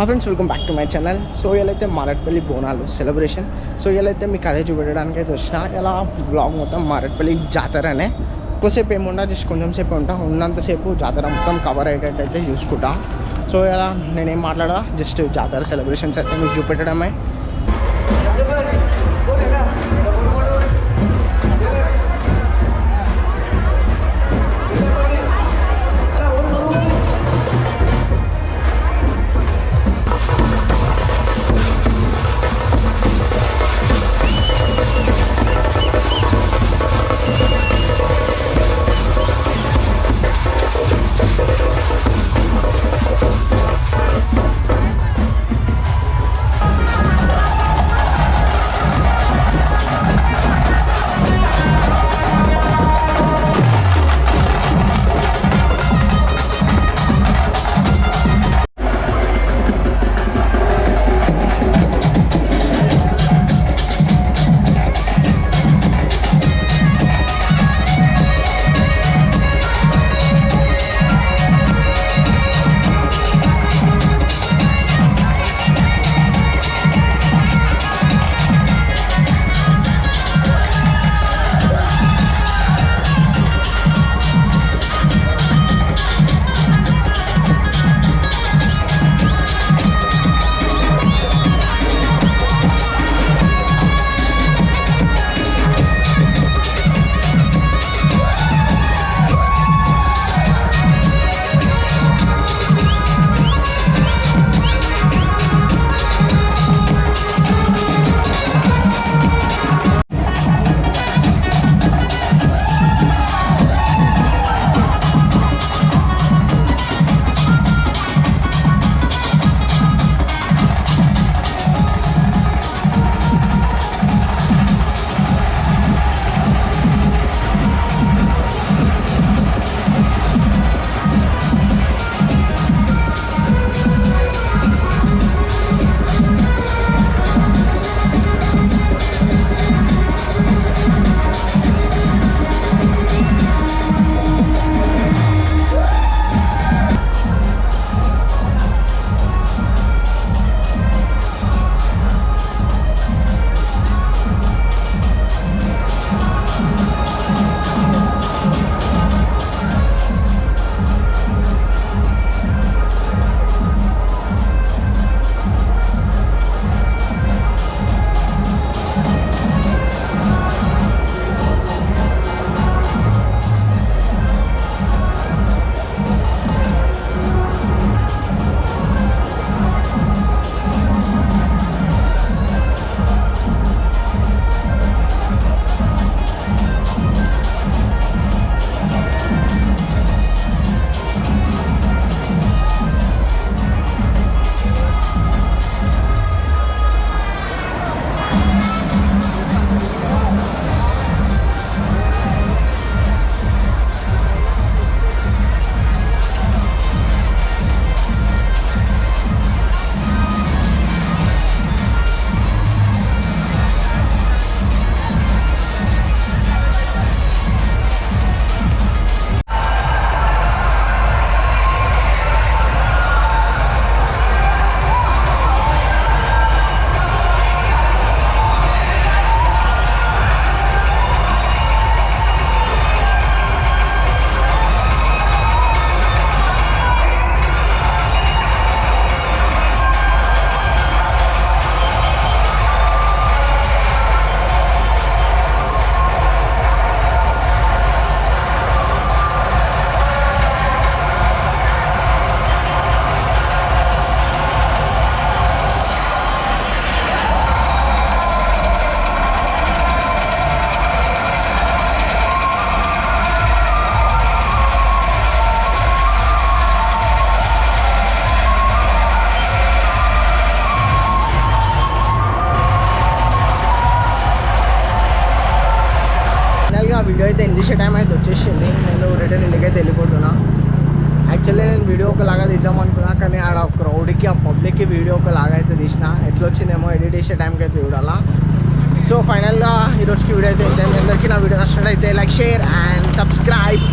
Hi friends, welcome back to my channel. So ఇలాగైతే Marredpally Bonalu celebration. So ఇలాగైతే మీకు అదే చూపెట్టడానికి అయితే వచ్చిన. ఇలా బ్లాగ్ మొత్తం మారేడుపల్లి జాతరనే. ఎక్కువసేపు ఏముండా, జస్ట్ కొంచెం సేపు ఉంటా. ఉన్నంతసేపు జాతర మొత్తం కవర్ అయ్యేటట్టు అయితే చూసుకుంటా. సో ఇలా నేనేం మాట్లాడా, జస్ట్ జాతర సెలబ్రేషన్స్ అయితే మీకు చూపెట్టడమే. వీడియో అయితే ఎండ్ చేసే టైం అయితే వచ్చేసింది. నేను రిటర్న్ ఇంటికైతే వెళ్ళిపోతున్నా. యాక్చువల్లీ నేను వీడియో ఒకలాగా తీసామనుకున్నా, కానీ ఆడ క్రౌడ్కి ఆ పబ్లిక్కి వీడియో ఒకలాగా అయితే తీసిన. ఎట్లా వచ్చిందేమో ఎడిట్ చేసే టైంకి అయితే చూడాలా. సో ఫైనల్గా ఈరోజుకి వీడియో అయితే అందరికీ నా వీడియో నచ్చినట్లయితే లైక్, షేర్ అండ్ సబ్స్క్రైబ్.